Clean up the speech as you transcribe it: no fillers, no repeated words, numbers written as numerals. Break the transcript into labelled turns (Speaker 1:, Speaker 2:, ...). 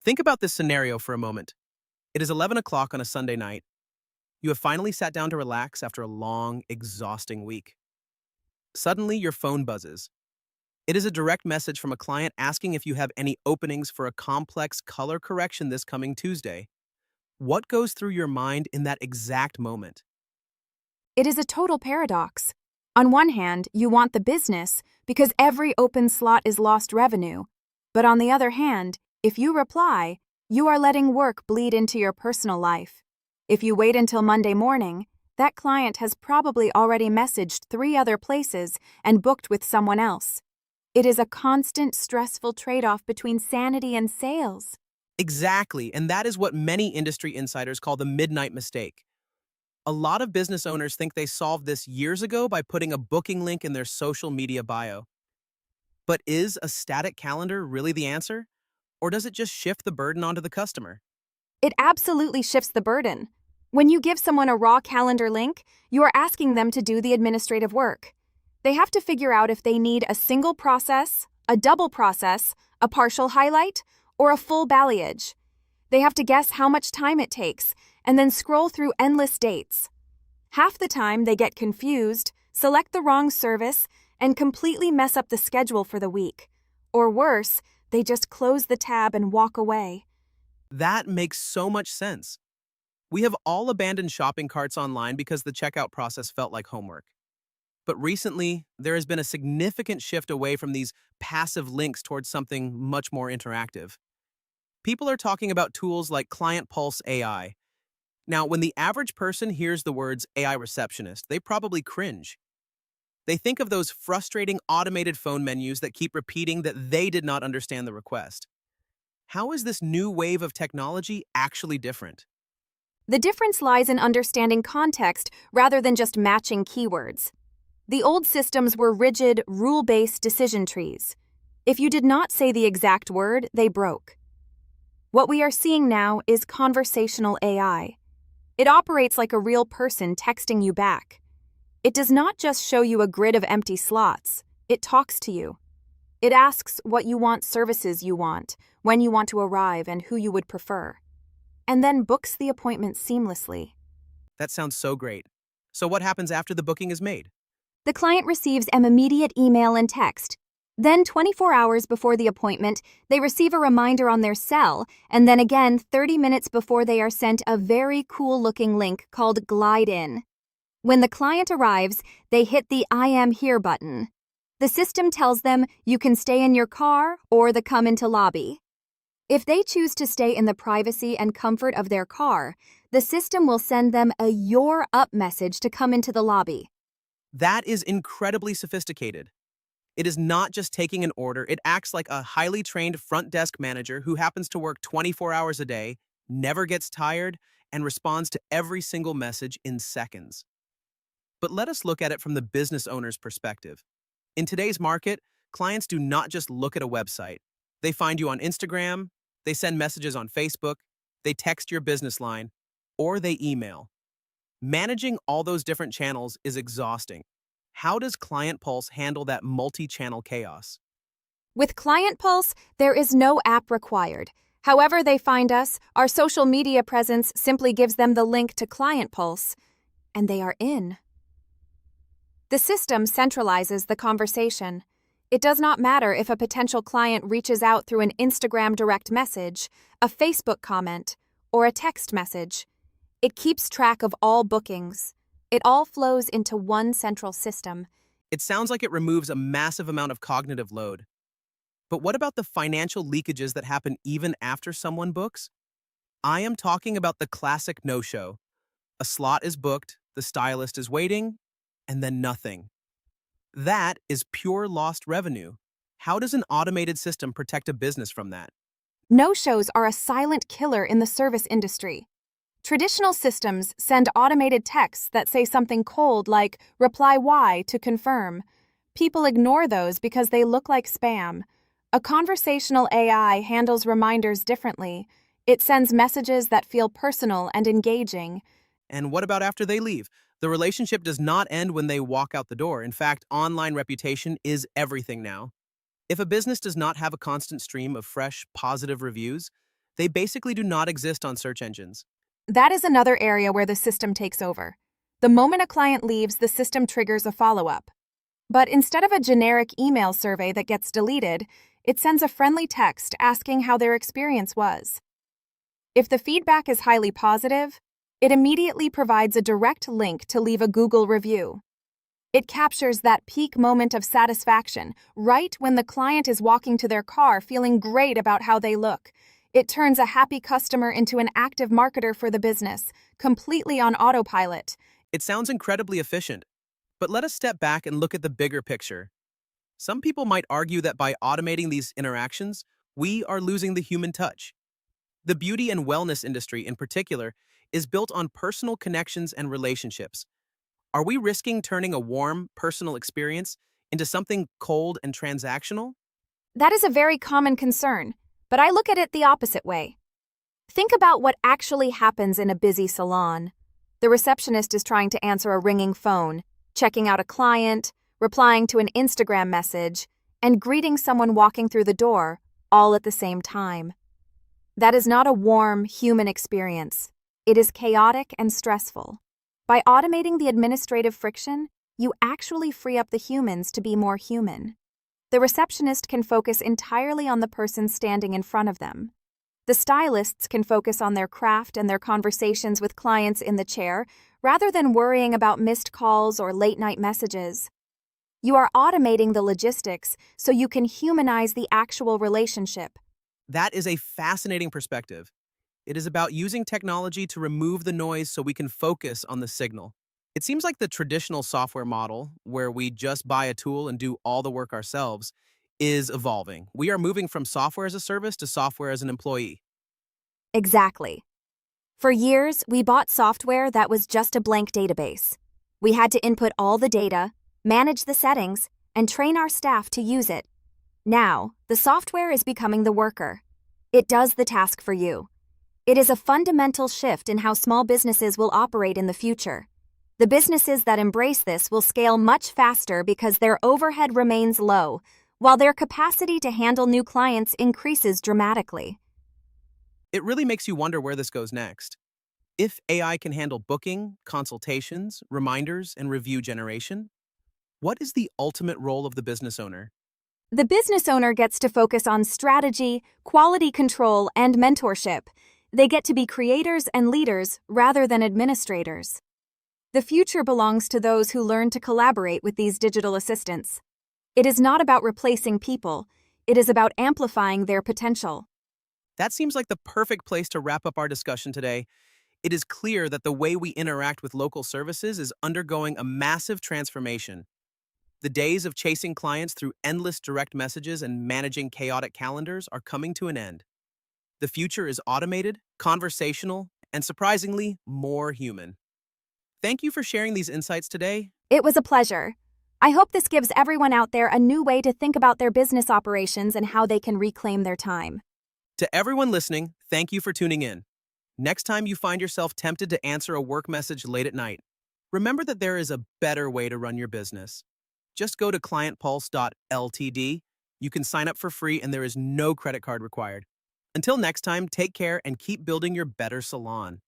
Speaker 1: Think about this scenario for a moment. It is 11 o'clock on a Sunday night. You have finally sat down to relax after a long, exhausting week. Suddenly, your phone buzzes. It is a direct message from a client asking if you have any openings for a complex color correction this coming Tuesday. What goes through your mind in that exact moment?
Speaker 2: It is a total paradox. On one hand, you want the business because every open slot is lost revenue. But on the other hand, if you reply, you are letting work bleed into your personal life. If you wait until Monday morning, that client has probably already messaged 3 other places and booked with someone else. It is a constant, stressful trade-off between sanity and sales.
Speaker 1: Exactly, and that is what many industry insiders call the midnight mistake. A lot of business owners think they solved this years ago by putting a booking link in their social media bio. But is a static calendar really the answer? Or does it just shift the burden onto the customer?
Speaker 2: It absolutely shifts the burden. When you give someone a raw calendar link, you are asking them to do the administrative work. They have to figure out if they need a single process, a double process, a partial highlight, or a full balayage. They have to guess how much time it takes, and then scroll through endless dates. Half the time they get confused, select the wrong service, and completely mess up the schedule for the week. Or worse, they just close the tab and walk away.
Speaker 1: That makes so much sense. We have all abandoned shopping carts online because the checkout process felt like homework. But recently, there has been a significant shift away from these passive links towards something much more interactive. People are talking about tools like Client Pulse AI. Now, when the average person hears the words AI receptionist, they probably cringe. They think of those frustrating automated phone menus that keep repeating that they did not understand the request. How is this new wave of technology actually different?
Speaker 2: The difference lies in understanding context rather than just matching keywords. The old systems were rigid, rule-based decision trees. If you did not say the exact word, they broke. What we are seeing now is conversational AI. It operates like a real person texting you back. It does not just show you a grid of empty slots. It talks to you. It asks what you want, services you want, when you want to arrive, and who you would prefer. And then books the appointment seamlessly.
Speaker 1: That sounds so great. So what happens after the booking is made?
Speaker 2: The client receives an immediate email and text. Then 24 hours before the appointment, they receive a reminder on their cell, and then again 30 minutes before they are sent a very cool-looking link called Glide In. When the client arrives, they hit the I am here button. The system tells them you can stay in your car or the come into lobby. If they choose to stay in the privacy and comfort of their car, the system will send them a "You're up" message to come into the lobby.
Speaker 1: That is incredibly sophisticated. It is not just taking an order, it acts like a highly trained front desk manager who happens to work 24 hours a day, never gets tired, and responds to every single message in seconds. But let us look at it from the business owner's perspective. In today's market, clients do not just look at a website. They find you on Instagram, they send messages on Facebook, they text your business line, or they email. Managing all those different channels is exhausting. How does Client Pulse handle that multi-channel chaos?
Speaker 2: With Client Pulse, there is no app required. However they find us, our social media presence simply gives them the link to Client Pulse, and they are in. The system centralizes the conversation. It does not matter if a potential client reaches out through an Instagram direct message, a Facebook comment, or a text message. It keeps track of all bookings. It all flows into one central system.
Speaker 1: It sounds like it removes a massive amount of cognitive load. But what about the financial leakages that happen even after someone books? I am talking about the classic no-show. A slot is booked, the stylist is waiting, and then nothing. That is pure lost revenue. How does an automated system protect a business from that?
Speaker 2: No-shows are a silent killer in the service industry. Traditional systems send automated texts that say something cold like "reply Y" to confirm. People ignore those because they look like spam. A conversational AI handles reminders differently. It sends messages that feel personal and engaging.
Speaker 1: And what about after they leave? The relationship does not end when they walk out the door. In fact, online reputation is everything now. If a business does not have a constant stream of fresh, positive reviews, They basically do not exist on search engines.
Speaker 2: That is another area where the system takes over. The moment a client leaves, the system triggers a follow-up. But instead of a generic email survey that gets deleted, it sends a friendly text asking how their experience was. If the feedback is highly positive, it immediately provides a direct link to leave a Google review. It captures that peak moment of satisfaction right when the client is walking to their car feeling great about how they look. It turns a happy customer into an active marketer for the business, completely on autopilot.
Speaker 1: It sounds incredibly efficient, but let us step back and look at the bigger picture. Some people might argue that by automating these interactions, we are losing the human touch. The beauty and wellness industry, in particular, is built on personal connections and relationships. Are we risking turning a warm, personal experience into something cold and transactional?
Speaker 2: That is a very common concern, but I look at it the opposite way. Think about what actually happens in a busy salon. The receptionist is trying to answer a ringing phone, checking out a client, replying to an Instagram message, and greeting someone walking through the door, all at the same time. That is not a warm, human experience. It is chaotic and stressful. By automating the administrative friction, you actually free up the humans to be more human. The receptionist can focus entirely on the person standing in front of them. The stylists can focus on their craft and their conversations with clients in the chair, rather than worrying about missed calls or late-night messages. You are automating the logistics so you can humanize the actual relationship.
Speaker 1: That is a fascinating perspective. It is about using technology to remove the noise so we can focus on the signal. It seems like the traditional software model, where we just buy a tool and do all the work ourselves, is evolving. We are moving from software as a service to software as an employee.
Speaker 2: Exactly. For years, we bought software that was just a blank database. We had to input all the data, manage the settings, and train our staff to use it. Now, the software is becoming the worker. It does the task for you. It is a fundamental shift in how small businesses will operate in the future. The businesses that embrace this will scale much faster because their overhead remains low, while their capacity to handle new clients increases dramatically.
Speaker 1: It really makes you wonder where this goes next. If AI can handle booking, consultations, reminders, and review generation, what is the ultimate role of the business owner?
Speaker 2: The business owner gets to focus on strategy, quality control, and mentorship. They get to be creators and leaders rather than administrators. The future belongs to those who learn to collaborate with these digital assistants. It is not about replacing people. It is about amplifying their potential.
Speaker 1: That seems like the perfect place to wrap up our discussion today. It is clear that the way we interact with local services is undergoing a massive transformation. The days of chasing clients through endless direct messages and managing chaotic calendars are coming to an end. The future is automated, conversational, and surprisingly, more human. Thank you for sharing these insights today.
Speaker 2: It was a pleasure. I hope this gives everyone out there a new way to think about their business operations and how they can reclaim their time.
Speaker 1: To everyone listening, thank you for tuning in. Next time you find yourself tempted to answer a work message late at night, remember that there is a better way to run your business. Just go to clientpulse.ltd. You can sign up for free and there is no credit card required. Until next time, take care and keep building your better salon.